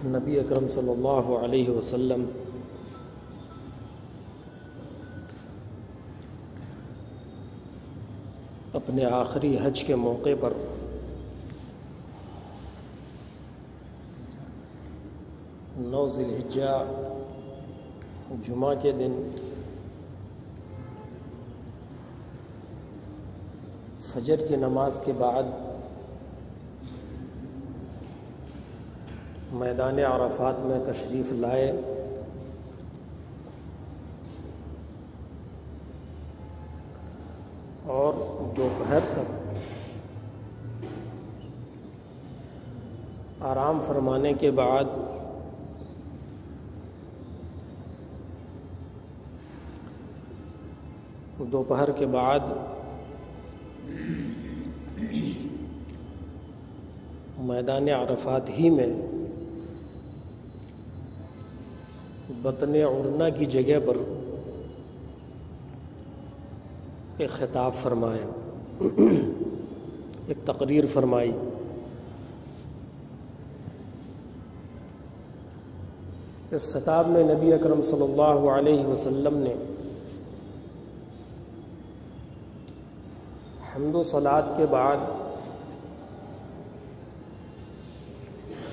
نبی اکرم صلی اللہ علیہ وسلم اپنے آخری حج کے موقع پر نو ذی الحجہ جمعہ کے دن فجر کی نماز کے بعد میدان عرفات میں تشریف لائے اور دوپہر تک آرام فرمانے کے بعد دوپہر کے بعد میدان عرفات ہی میں بطن عرنا کی جگہ پر ایک خطاب فرمایا، ایک تقریر فرمائی۔ اس خطاب میں نبی اکرم صلی اللہ علیہ وسلم نے حمد و صلوات کے بعد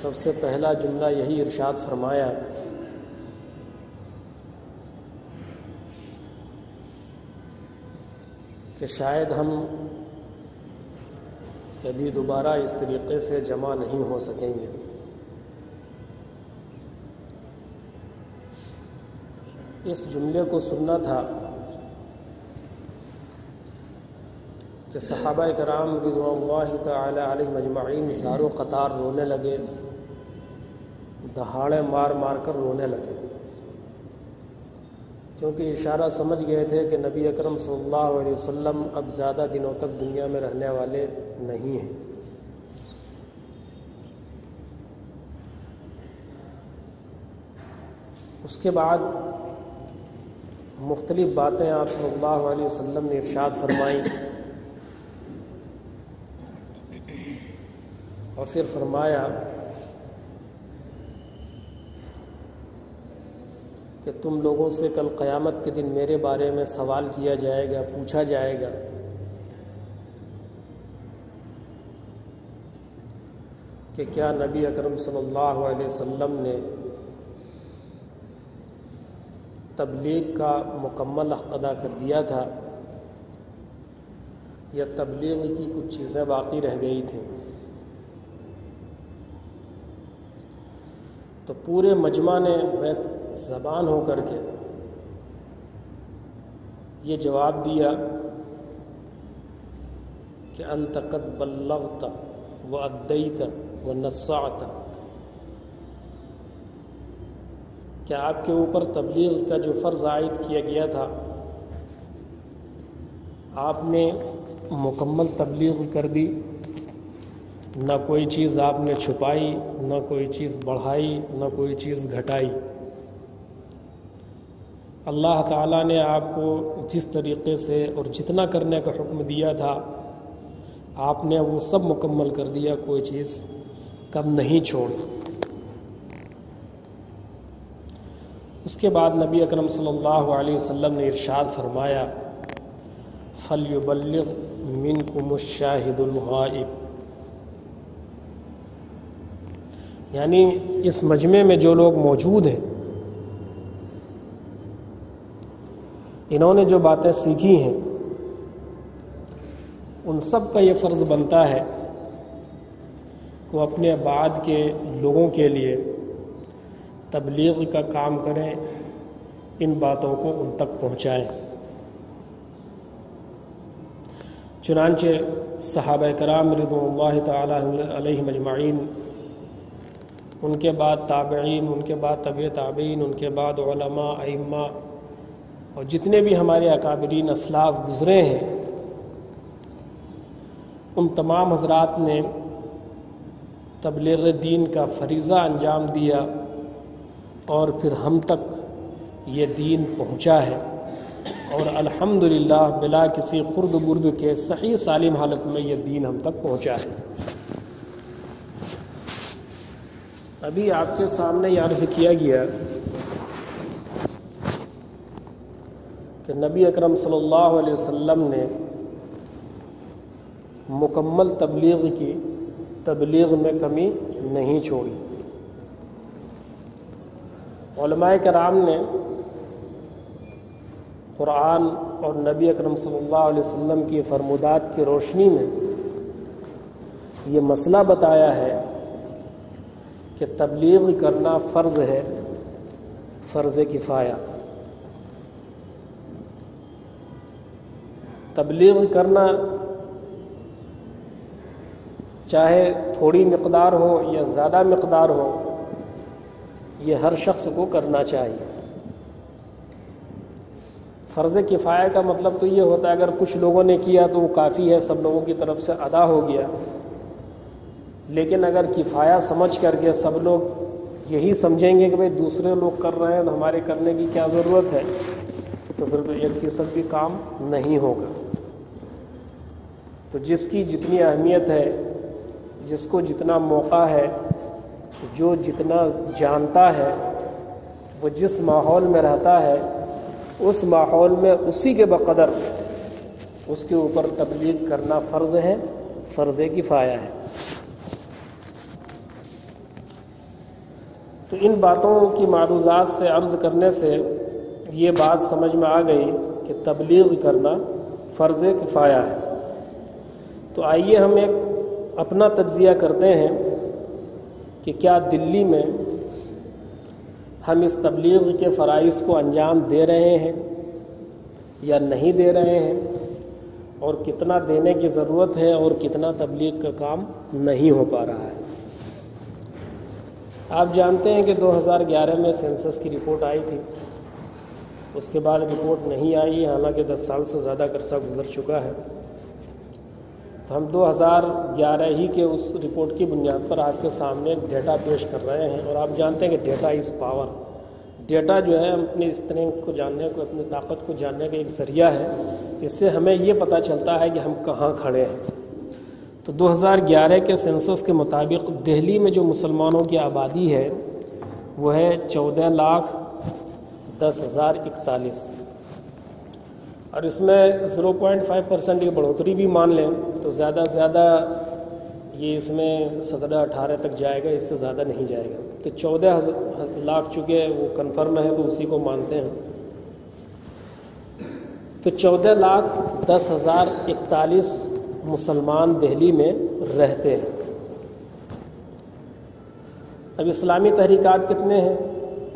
سب سے پہلا جملہ یہی ارشاد فرمایا کہ شاید ہم کبھی دوبارہ اس طریقے سے جمع نہیں ہو سکیں گے۔ اس جملے کو سننا تھا کہ صحابہ کرام رضوان اللہ تعالی علیہ مجمعین زارو قطار رونے لگے، دہاڑے مار مار کر رونے لگے، کیونکہ اشارہ سمجھ گئے تھے کہ نبی اکرم صلی اللہ علیہ وسلم اب زیادہ دنوں تک دنیا میں رہنے والے نہیں ہیں۔ اس کے بعد مختلف باتیں آپ صلی اللہ علیہ وسلم نے ارشاد فرمائیں اور پھر فرمایا کہ تم لوگوں سے کل قیامت کے دن میرے بارے میں سوال کیا جائے گا، پوچھا جائے گا کہ کیا نبی اکرم صلی اللہ علیہ وسلم نے تبلیغ کا مکمل حق ادا کر دیا تھا یا تبلیغ کی کچھ چیزیں باقی رہ گئی تھیں؟ تو پورے مجمع نے بیک زبان ہو کر کے یہ جواب دیا کہ انت قد بلغت وادیت ونصحت، کہ آپ کے اوپر تبلیغ کا جو فرض عائد کیا گیا تھا آپ نے مکمل تبلیغ کر دی، نہ کوئی چیز آپ نے چھپائی، نہ کوئی چیز بڑھائی، نہ کوئی چیز گھٹائی۔ اللہ تعالیٰ نے آپ کو جس طریقے سے اور جتنا کرنے کا حکم دیا تھا آپ نے وہ سب مکمل کر دیا، کوئی چیز کم نہیں چھوڑ۔ اس کے بعد نبی اکرم صلی اللہ علیہ وسلم نے ارشاد فرمایا فَلْيُبَلِّغْ مِنْكُمُ الشَّاهِدُ الْغَائِبُ، یعنی اس مجمع میں جو لوگ موجود ہیں انہوں نے جو باتیں سیکھی ہیں ان سب کا یہ فرض بنتا ہے کہ وہ اپنے بعد کے لوگوں کے لیے تبلیغ کا کام کریں، ان باتوں کو ان تک پہنچائیں۔ چنانچہ صحابہ کرام رضوان اللہ تعالی علیہ مجمعین، ان کے بعد تابعین، ان کے بعد تبع تابعین، ان کے بعد علماء، ائمہ اور جتنے بھی ہمارے اکابرین اسلاف گزرے ہیں، ان تمام حضرات نے تبلیغ دین کا فریضہ انجام دیا اور پھر ہم تک یہ دین پہنچا ہے، اور الحمدللہ بلا کسی خرد برد کے صحیح سالم حالت میں یہ دین ہم تک پہنچا ہے۔ ابھی آپ کے سامنے یہ عرض کیا گیا کہ نبی اکرم صلی اللہ علیہ وسلم نے مکمل تبلیغ میں کمی نہیں چھوڑی. علماء کرام نے قرآن اور نبی اکرم صلی اللہ علیہ وسلم کی فرمودات کی روشنی میں یہ مسئلہ بتایا ہے کہ تبلیغ کرنا فرض ہے، فرض کفایہ. تبلیغ کرنا چاہے تھوڑی مقدار ہو یا زیادہ مقدار ہو، یہ ہر شخص کو کرنا چاہیے. فرض کفایہ کا مطلب تو یہ ہوتا ہے اگر کچھ لوگوں نے کیا تو وہ کافی ہے، سب لوگوں کی طرف سے ادا ہو گیا. لیکن اگر کفایہ سمجھ کر کے سب لوگ یہی سمجھیں گے کہ بھئی دوسرے لوگ کر رہے ہیں تو ہمارے کرنے کی کیا ضرورت ہے، تو پھر تو 1% بھی کام نہیں ہوگا. تو جس کی جتنی اہمیت ہے، جس کو جتنا موقع ہے، جو جتنا جانتا ہے، وہ جس ماحول میں رہتا ہے اس ماحول میں اسی کے بقدر اس کے اوپر تبلیغ کرنا فرض ہے، فرض کفایہ ہے. تو ان باتوں کی معروضات سے عرض کرنے سے یہ بات سمجھ میں آ گئی کہ تبلیغ کرنا فرض کفایہ ہے. تو آئیے ہم ایک اپنا تجزیہ کرتے ہیں کہ کیا دلی میں ہم اس تبلیغ کے فرائض کو انجام دے رہے ہیں یا نہیں دے رہے ہیں، اور کتنا دینے کی ضرورت ہے اور کتنا تبلیغ کا کام نہیں ہو پا رہا ہے. آپ جانتے ہیں کہ 2011 میں سینسس کی رپورٹ آئی تھی، اس کے بعد رپورٹ نہیں آئی، حالانکہ 10 سال سے زیادہ عرصہ گزر چکا ہے. تو ہم 2011 ہی کے اس رپورٹ کی بنیاد پر آپ کے سامنے ایک ڈیٹا پیش کر رہے ہیں. اور آپ جانتے ہیں کہ ڈیٹا از پاور. ڈیٹا جو ہے اپنی اسٹرینتھ کو جاننے کو، اپنی طاقت کو جاننے کا ایک ذریعہ ہے. اس سے ہمیں یہ پتہ چلتا ہے کہ ہم کہاں کھڑے ہیں. تو 2011 کے سینسس کے مطابق دہلی میں جو مسلمانوں کی آبادی ہے وہ ہے 14,10,041، اور اس میں 0.5% کی بڑھوتری بھی مان لیں تو زیادہ سے زیادہ یہ اس میں 17-18 تک جائے گا، اس سے زیادہ نہیں جائے گا. تو 14 لاکھ چونکہ وہ کنفرم ہے تو اسی کو مانتے ہیں. تو 14,10,041 مسلمان دہلی میں رہتے ہیں. اب اسلامی تحریکات کتنے ہیں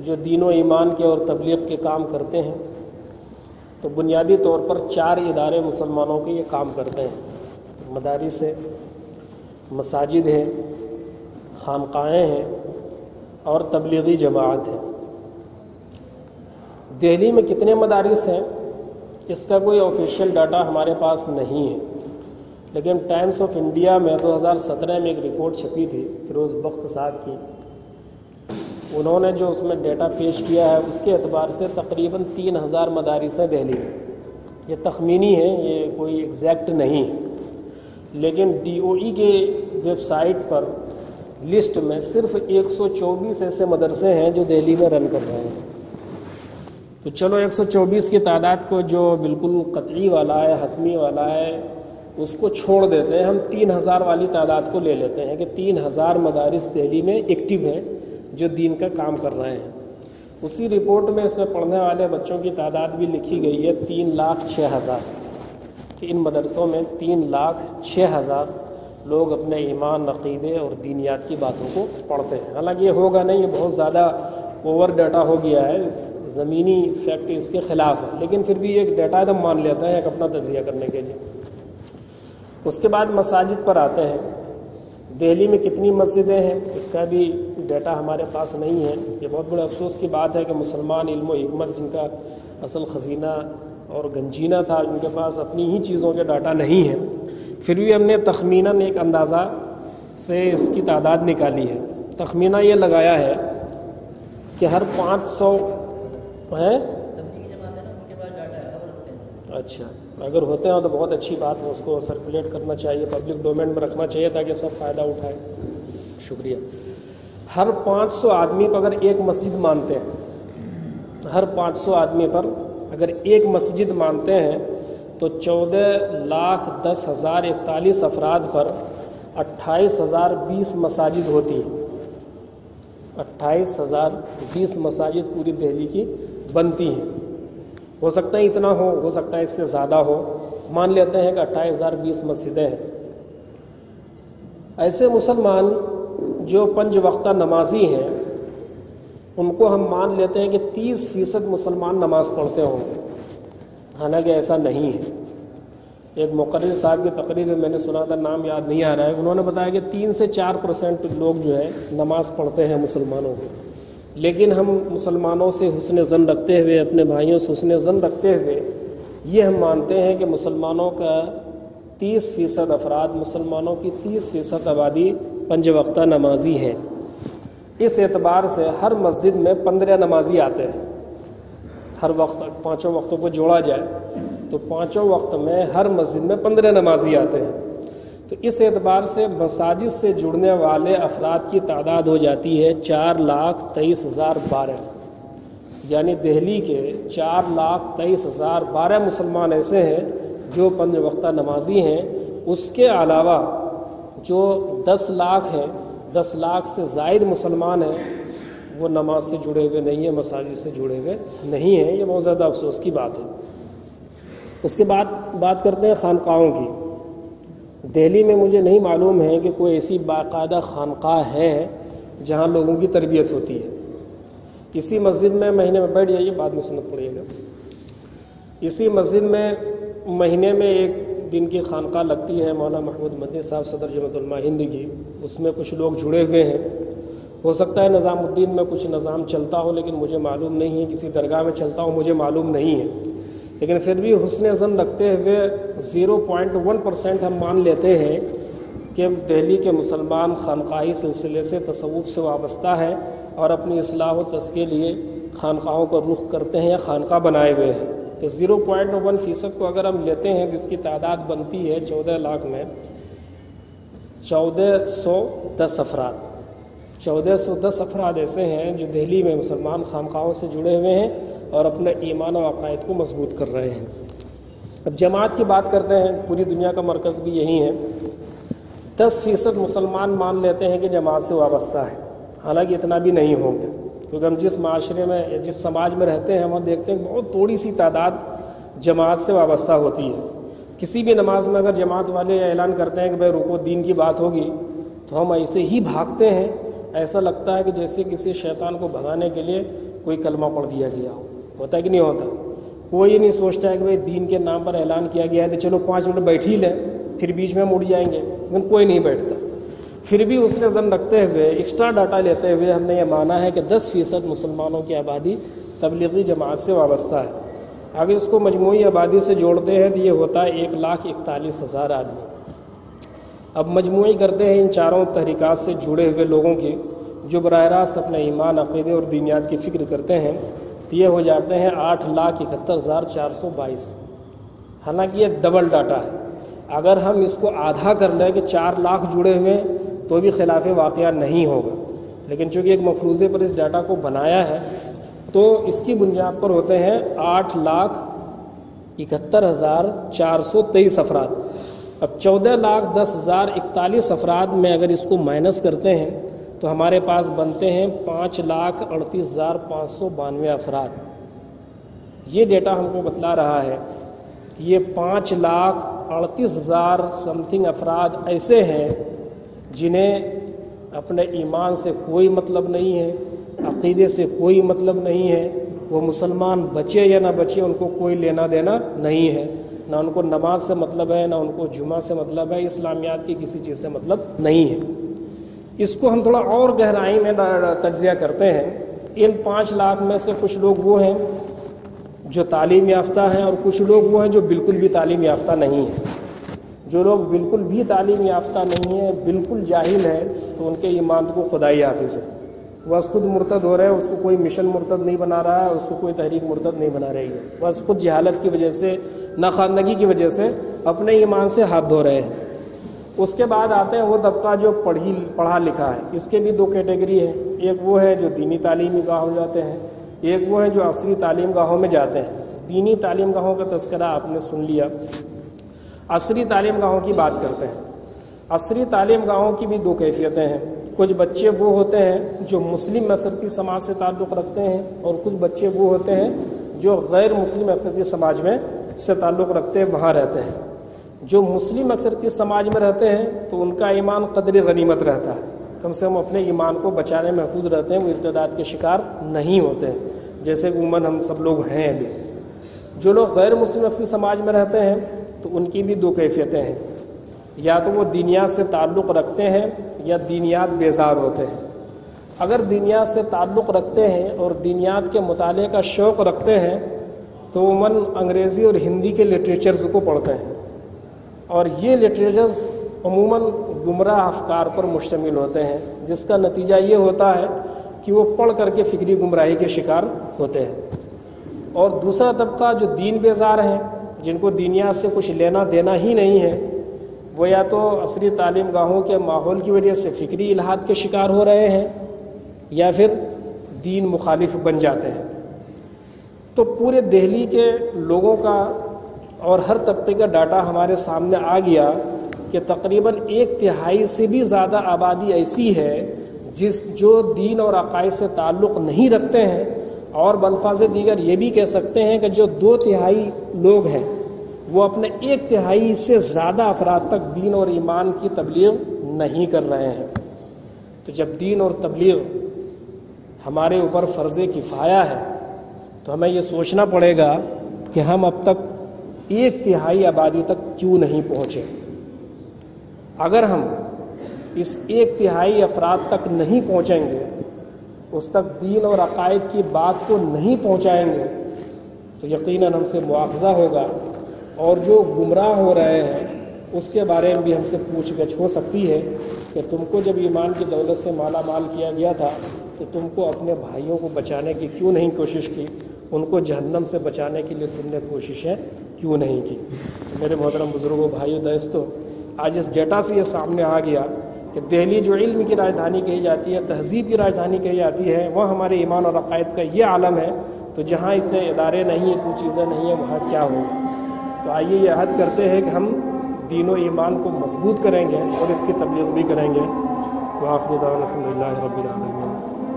جو دین و ایمان کے اور تبلیغ کے کام کرتے ہیں؟ تو بنیادی طور پر 4 ادارے مسلمانوں کے یہ کام کرتے ہیں. مدارس ہیں، مساجد ہیں، خانقاہیں ہیں اور تبلیغی جماعت ہیں. دہلی میں کتنے مدارس ہیں اس کا کوئی آفیشیل ڈاٹا ہمارے پاس نہیں ہے، لیکن ٹائمز آف انڈیا میں 2017 میں ایک رپورٹ چھپی تھی فیروز بخت صاحب کی. انہوں نے جو اس میں ڈیٹا پیش کیا ہے اس کے اعتبار سے تقریباً 3,000 مدارس ہیں دہلی میں. یہ تخمینی ہے، یہ کوئی ایگزیکٹ نہیں ہے، لیکن DOE کے ویب سائٹ پر لسٹ میں صرف 124 ایسے مدرسے ہیں جو دہلی میں رن کر رہے ہیں. تو چلو 124 کی تعداد کو جو بالکل قطعی والا ہے، حتمی والا ہے، اس کو چھوڑ دیتے ہیں. ہم 3,000 والی تعداد کو لے لیتے ہیں کہ 3,000 مدارس دہلی میں ایکٹیو ہیں جو دین کا کام کر رہے ہیں. اسی رپورٹ میں اس میں پڑھنے والے بچوں کی تعداد بھی لکھی گئی ہے 3,06,000، کہ ان مدرسوں میں 3,06,000 لوگ اپنے ایمان، عقیدے اور دینیات کی باتوں کو پڑھتے ہیں. حالانکہ یہ ہوگا نہیں، یہ بہت زیادہ اوور ڈیٹا ہو گیا ہے، زمینی فیکٹ اس کے خلاف ہے، لیکن پھر بھی ایک ڈیٹا ہم مان لیتے ہیں ایک اپنا تجزیہ کرنے کے لیے. اس کے بعد مساجد پر آتے ہیں. دہلی میں کتنی مسجدیں ہیں اس کا بھی ڈیٹا ہمارے پاس نہیں ہے. یہ بہت بڑے افسوس کی بات ہے کہ مسلمان علم و حکمت جن کا اصل خزینہ اور گنجینہ تھا، جن کے پاس اپنی ہی چیزوں کے ڈاٹا نہیں ہے، پھر بھی ہم نے تخمیناً ایک اندازہ سے اس کی تعداد نکالی ہے. تخمینہ یہ لگایا ہے کہ ہر 500 ہیں. اچھا، اگر ہوتے ہیں تو بہت اچھی بات ہے، اس کو سرکولیٹ کرنا چاہیے، پبلک ڈومین میں رکھنا چاہیے تاکہ سب فائدہ اٹھائے. شکریہ. ہر 500 آدمی پر اگر ایک مسجد مانتے ہیں، ہر 500 آدمی پر اگر ایک مسجد مانتے ہیں تو 14,10,041 افراد پر 28,020 مساجد ہوتی ہیں۔ 28,020 مساجد پوری دہلی کی بنتی ہیں۔ ہو سکتا ہے اتنا ہو سکتا ہے اس سے زیادہ ہو، مان لیتے ہیں کہ 28,020 مسجدیں ہیں۔ ایسے مسلمان جو 5 وقتہ نمازی ہیں ان کو ہم مان لیتے ہیں کہ 30% مسلمان نماز پڑھتے ہوں گے، حالانکہ ایسا نہیں ہے۔ ایک مقرر صاحب کی تقریر میں میں نے سنا تھا، نام یاد نہیں آ رہا ہے، انہوں نے بتایا کہ 3 سے 4% لوگ جو ہے نماز پڑھتے ہیں مسلمانوں کو، لیکن ہم مسلمانوں سے حسن ظن رکھتے ہوئے، اپنے بھائیوں سے حسن ظن رکھتے ہوئے یہ ہم مانتے ہیں کہ مسلمانوں کا 30% افراد، مسلمانوں کی 30% آبادی 5 وقتہ نمازی ہیں۔ اس اعتبار سے ہر مسجد میں 15 نمازی آتے ہیں۔ ہر وقت 5 وقتوں کو جوڑا جائے تو 5 وقت میں ہر مسجد میں 15 نمازی آتے ہیں۔ تو اس اعتبار سے مساجد سے جڑنے والے افراد کی تعداد ہو جاتی ہے 4,23,012، یعنی دہلی کے 4,23,012 مسلمان ایسے ہیں جو 5 وقتہ نمازی ہیں۔ اس کے علاوہ جو 10 لاکھ ہیں، 10 لاکھ سے زائد مسلمان ہیں، وہ نماز سے جڑے ہوئے نہیں ہیں، مساجد سے جڑے ہوئے نہیں ہیں۔ یہ بہت زیادہ افسوس کی بات ہے۔ اس کے بعد بات کرتے ہیں خانقاہوں کی۔ دہلی میں مجھے نہیں معلوم ہے کہ کوئی ایسی باقاعدہ خانقاہ ہے جہاں لوگوں کی تربیت ہوتی ہے۔ اسی مسجد میں مہینے میں بیٹھ جائیے، بعد میں سنت پڑھیے گا، اسی مسجد میں مہینے میں ایک دن کی خانقاہ لگتی ہے، مولانا محمود مدنی صاحب صدر جمعیت علماء ہند کی، اس میں کچھ لوگ جڑے ہوئے ہیں۔ ہو سکتا ہے نظام الدین میں کچھ نظام چلتا ہو، لیکن مجھے معلوم نہیں ہے، کسی درگاہ میں چلتا ہو مجھے معلوم نہیں ہے، لیکن پھر بھی حسن ظن رکھتے ہوئے 0.1% ہم مان لیتے ہیں کہ دہلی کے مسلمان خانقاہی سلسلے سے، تصوف سے وابستہ ہیں اور اپنی اصلاح و تزکیے کے لیے خانقاہوں کا رخ کرتے ہیں یا خانقاہ بنائے ہوئے ہیں۔ تو 0.1% کو اگر ہم لیتے ہیں، جس کی تعداد بنتی ہے 14 لاکھ میں 1410 افراد۔ 1410 افراد ایسے ہیں جو دہلی میں مسلمان خانقاہوں سے جڑے ہوئے ہیں اور اپنے ایمان و عقائد کو مضبوط کر رہے ہیں۔ اب جماعت کی بات کرتے ہیں، پوری دنیا کا مرکز بھی یہی ہے۔ 10% مسلمان مان لیتے ہیں کہ جماعت سے وابستہ ہے، حالانکہ اتنا بھی نہیں ہوں گے، کیونکہ ہم جس معاشرے میں، جس سماج میں رہتے ہیں، ہم دیکھتے ہیں بہت تھوڑی سی تعداد جماعت سے وابستہ ہوتی ہے۔ کسی بھی نماز میں اگر جماعت والے اعلان کرتے ہیں کہ بھائی رکو دین کی بات ہوگی، تو ہم ایسے ہی بھاگتے ہیں، ایسا لگتا ہے کہ جیسے کسی شیطان کو بھگانے کے لیے کوئی کلمہ پڑھ دیا گیا ہو۔ ہوتا ہے کہ نہیں ہوتا؟ کوئی نہیں سوچتا ہے کہ بھائی دین کے نام پر اعلان کیا گیا ہے تو چلو 5 منٹ بیٹھ ہی لیں، پھر بیچ میں مڑ جائیں گے، لیکن کوئی نہیں بیٹھتا۔ پھر بھی اس نے ظن رکھتے ہوئے، ایکسٹرا ڈاٹا لیتے ہوئے ہم نے یہ مانا ہے کہ 10% مسلمانوں کی آبادی تبلیغی جماعت سے وابستہ ہے۔ اگر اس کو مجموعی آبادی سے جوڑتے ہیں تو یہ ہوتا ہے 1,41,000 آدمی۔ اب مجموعی کرتے ہیں ان چاروں تحریکات سے جڑے ہوئے لوگوں کی، جو براہ راست اپنے ایمان، عقیدے اور دینیات کی فکر کرتے ہیں، تو یہ ہو جاتے ہیں 8,71,422۔ حالانکہ یہ ڈبل ڈاٹا ہے۔ اگر ہم اس کو آدھا کر لیں کہ 4 لاکھ جڑے ہوئے تو بھی خلاف واقعہ نہیں ہوگا، لیکن چونکہ ایک مفروضے پر اس ڈاٹا کو بنایا ہے تو اس کی بنیاد پر ہوتے ہیں 8,71,423 افراد۔ اب 14,10,041 افراد میں اگر اس کو مائنس کرتے ہیں تو ہمارے پاس بنتے ہیں 5,38,592 افراد۔ یہ ڈیٹا ہم کو بتلا رہا ہے کہ یہ 5,38,000 سم تھنگ افراد ایسے ہیں جنہیں اپنے ایمان سے کوئی مطلب نہیں ہے، عقیدے سے کوئی مطلب نہیں ہے، وہ مسلمان بچے یا نہ بچے ان کو کوئی لینا دینا نہیں ہے، نہ ان کو نماز سے مطلب ہے، نہ ان کو جمعہ سے مطلب ہے، اسلامیات کی کسی چیز سے مطلب نہیں ہے۔ اس کو ہم تھوڑا اور گہرائی میں تجزیہ کرتے ہیں۔ ان 5 لاکھ میں سے کچھ لوگ وہ ہیں جو تعلیم یافتہ ہیں اور کچھ لوگ وہ ہیں جو بالکل بھی تعلیم یافتہ نہیں ہیں۔ جو لوگ بالکل بھی تعلیم یافتہ نہیں ہیں، بالکل جاہل ہیں، تو ان کے ایمان کو خدائی حافظ ہے، وہ خود مرتد ہو رہے ہیں، اس کو کوئی مشن مرتد نہیں بنا رہا ہے، اس کو کوئی تحریک مرتد نہیں بنا رہی ہے، بس خود جہالت کی وجہ سے، ناخواندگی کی وجہ سے اپنے ایمان سے ہاتھ دھو رہے ہیں۔ اس کے بعد آتے ہیں وہ طبقہ جو پڑھا لکھا ہے. اس کے بھی دو کیٹیگری ہیں. ایک وہ ہے جو دینی تعلیمی گاہوں جاتے ہیں، ایک وہ ہے جو عصری تعلیم گاہوں میں جاتے ہیں. دینی تعلیم گاہوں کا تذکرہ آپ نے سن لیا. عصری تعلیم گاہوں کی بات کرتے ہیں. عصری تعلیم گاہوں کی بھی دو کیفیتیں ہیں. کچھ بچے وہ ہوتے ہیں جو مسلم مشرقی سماج سے تعلق رکھتے ہیں، اور کچھ بچے وہ ہوتے ہیں جو غیر مسلم مشرقی سماج میں سے تعلق رکھتے ہیں، وہاں رہتے ہیں. جو مسلم مشرقی سماج میں رہتے ہیں تو ان کا ایمان قدر غنیمت رہتا ہے، کم سے کم اپنے ایمان کو بچانے میں محفوظ رہتے ہیں، وہ ارتداد کے شکار نہیں ہوتے ہیں، جیسے عموماً ہم سب لوگ ہیں ابھی. جو لوگ غیر مسلم مشرقی سماج میں رہتے ہیں تو ان کی بھی دو کیفیتیں ہیں. یا تو وہ دینیات سے تعلق رکھتے ہیں یا دینیات بیزار ہوتے ہیں. اگر دینیات سے تعلق رکھتے ہیں اور دینیات کے مطالعے کا شوق رکھتے ہیں تو عموماً انگریزی اور ہندی کے لٹریچرز کو پڑھتے ہیں، اور یہ لٹریچرز عموماً گمراہ افکار پر مشتمل ہوتے ہیں، جس کا نتیجہ یہ ہوتا ہے کہ وہ پڑھ کر کے فکری گمراہی کے شکار ہوتے ہیں. اور دوسرا طبقہ جو دین بیزار ہیں، جن کو دینیات سے کچھ لینا دینا ہی نہیں ہے، وہ یا تو عصری تعلیم گاہوں کے ماحول کی وجہ سے فکری الحاد کے شکار ہو رہے ہیں یا پھر دین مخالف بن جاتے ہیں. تو پورے دہلی کے لوگوں کا اور ہر طبقے کا ڈاٹا ہمارے سامنے آ گیا کہ تقریباً 1/3 سے بھی زیادہ آبادی ایسی ہے جو دین اور عقائد سے تعلق نہیں رکھتے ہیں، اور بالفاظ دیگر یہ بھی کہہ سکتے ہیں کہ جو 2/3 لوگ ہیں وہ اپنے 1/3 سے زیادہ افراد تک دین اور ایمان کی تبلیغ نہیں کر رہے ہیں. تو جب دین اور تبلیغ ہمارے اوپر فرض کفایہ ہے تو ہمیں یہ سوچنا پڑے گا کہ ہم اب تک 1/3 آبادی تک کیوں نہیں پہنچے. اگر ہم اس 1/3 افراد تک نہیں پہنچیں گے، اس تک دین اور عقائد کی بات کو نہیں پہنچائیں گے، تو یقیناً ہم سے مواخذہ ہوگا، اور جو گمراہ ہو رہے ہیں اس کے بارے میں بھی ہم سے پوچھ گچھ ہو سکتی ہے کہ تم کو جب ایمان کی دولت سے مالا مال کیا گیا تھا تو تم کو اپنے بھائیوں کو بچانے کی کیوں نہیں کوشش کی، ان کو جہنم سے بچانے کے لیے تم نے کوششیں کیوں نہیں کی. میرے محترم بزرگوں، بھائیوں، دوستوں، آج اس ڈیٹا سے یہ سامنے آ گیا کہ دہلی جو علم کی راجدھانی کہی جاتی ہے، تہذیب کی راجدھانی کہی جاتی ہے، وہ ہمارے ایمان اور عقائد کا یہ عالم ہے. تو جہاں اتنے ادارے نہیں، اتنی چیزیں نہیں ہیں، وہاں کیا ہو. تو آئیے یہ عہد کرتے ہیں کہ ہم دین و ایمان کو مضبوط کریں گے اور اس کی تبلیغ بھی کریں گے. وآخر دعوانا الحمدللہ رب العالمین.